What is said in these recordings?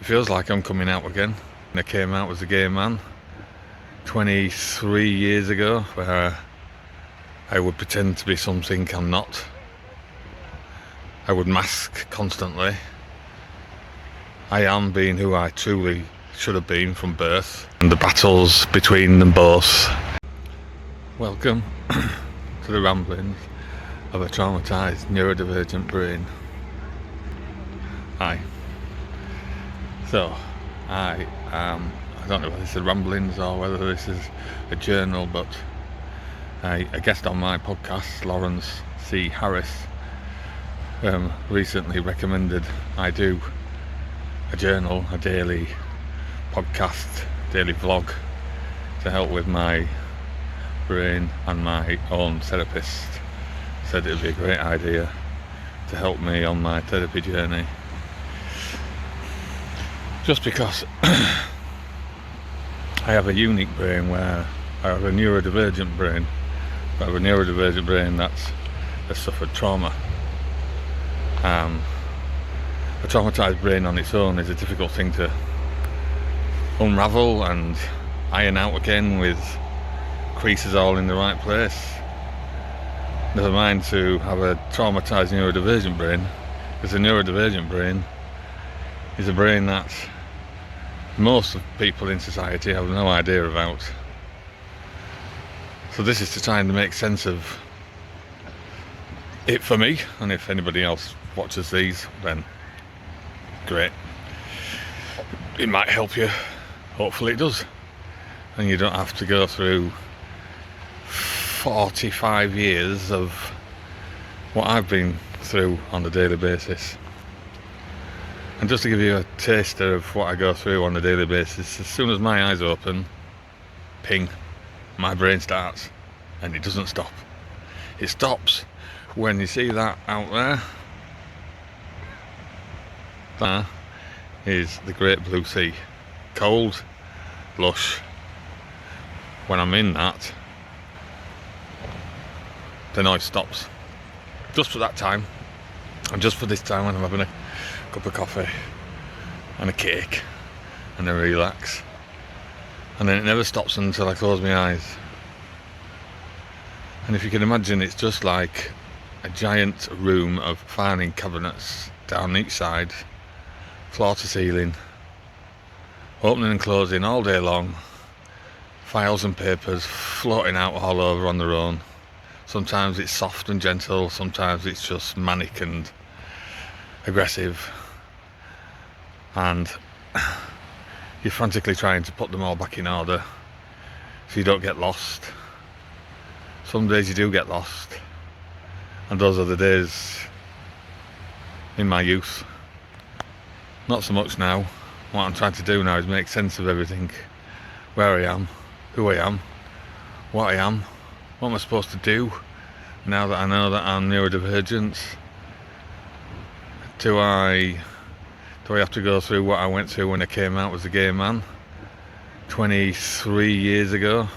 feels like I'm coming out again. I came out as a gay man 23 years ago, where I would pretend to be something I'm not. I would mask constantly. I am being who I truly should have been from birth, and the battles between them both. Welcome to the ramblings of a traumatised neurodivergent brain. Hi. So, I don't know whether this is ramblings or whether this is a journal, but a guest on my podcast, Lawrence C. Harris, recently recommended I do a journal, a daily podcast, daily vlog, to help with my brain, and my own therapist said it would be a great idea to help me on my therapy journey. Just because I have a unique brain, where I have a neurodivergent brain. I have a neurodivergent brain has suffered trauma. A traumatised brain on its own is a difficult thing to unravel and iron out again with creases all in the right place. Never mind to have a traumatised neurodivergent brain, because a neurodivergent brain is a brain that most of people in society have no idea about. So this is to try and make sense of it for me, and if anybody else watches these, then great. It might help you. Hopefully it does. And you don't have to go through 45 years of what I've been through on a daily basis. And just to give you a taster of what I go through on a daily basis, as soon as my eyes open, ping, my brain starts, and it doesn't stop. It stops when you see that out there. That is the great blue sea. Cold, lush. When I'm in that, the noise stops. Just for that time, and just for this time when I'm having a cup of coffee and a cake and I relax, and then it never stops until I close my eyes. And if you can imagine, it's just like a giant room of filing cabinets down each side, floor to ceiling, opening and closing all day long, files and papers floating out all over on their own. Sometimes it's soft and gentle, sometimes it's just manic and aggressive, and you're frantically trying to put them all back in order so you don't get lost. Some days you do get lost, and those are the days in my youth. Not so much now. What I'm trying to do now is make sense of everything. Where I am, who I am, what I am, what am I supposed to do now that I know that I'm neurodivergent. Do I have to go through what I went through when I came out as a gay man 23 years ago?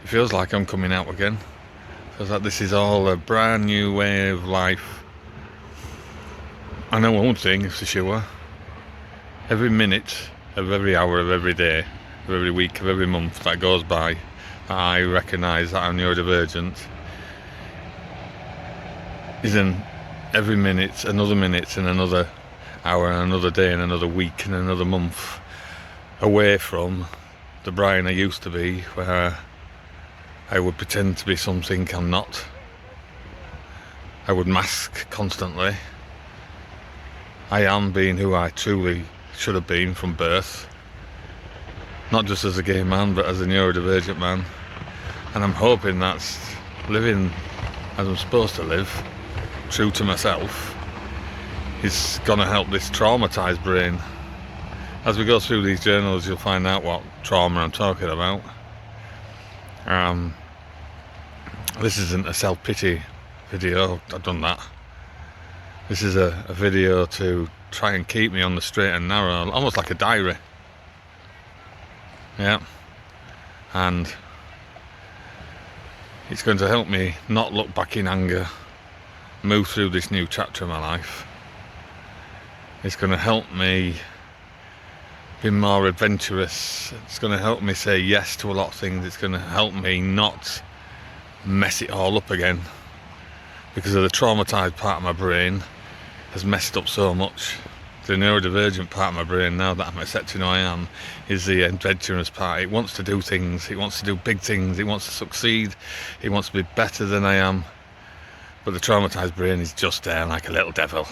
It feels like I'm coming out again. It feels like this is all a brand new way of life. I know one thing for sure. Every minute of every hour of every day, of every week, of every month that goes by, I recognise that I'm neurodivergent, isn't every minute, and another hour, and another day, and another week, and another month away from the Brian I used to be, where I would pretend to be something I'm not. I would mask constantly. I am being who I truly should have been from birth, not just as a gay man, but as a neurodivergent man. And I'm hoping that's living as I'm supposed to live, true to myself, is going to help this traumatised brain. As we go through these journals, you'll find out what trauma I'm talking about. This isn't a self-pity video, I've done that. This is a video to try and keep me on the straight and narrow, almost like a diary. Yeah. And it's going to help me not look back in anger, move through this new chapter of my life. It's going to help me be more adventurous. It's going to help me say yes to a lot of things. It's going to help me not mess it all up again, because of the traumatised part of my brain has messed up so much. The neurodivergent part of my brain, now that I'm accepting who I am, is the adventurous part. It wants to do things, it wants to do big things, it wants to succeed, it wants to be better than I am. But the traumatised brain is just there like a little devil,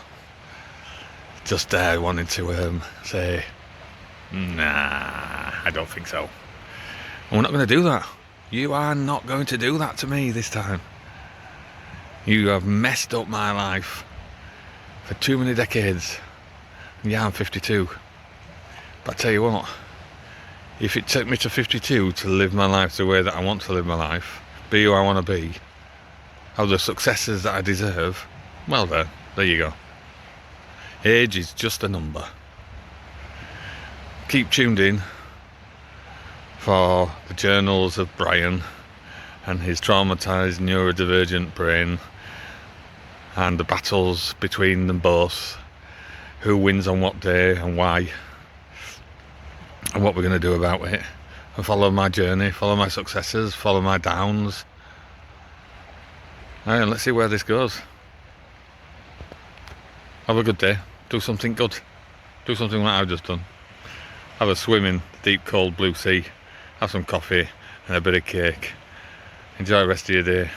just there wanting to say, nah, I don't think so. And we're not going to do that. You are not going to do that to me this time. You have messed up my life for too many decades. Yeah, I'm 52. But I tell you what, if it took me to 52 to live my life the way that I want to live my life, be who I want to be, have the successes that I deserve, well there you go. Age is just a number. Keep tuned in for the journals of Brian and his traumatised neurodivergent brain, and the battles between them both, who wins on what day and why, and what we're going to do about it. And follow my journey, follow my successes, follow my downs, and let's see where this goes. Have a good day. Do something good. Do something like I've just done. Have a swim in deep cold blue sea, have some coffee and a bit of cake. Enjoy the rest of your day.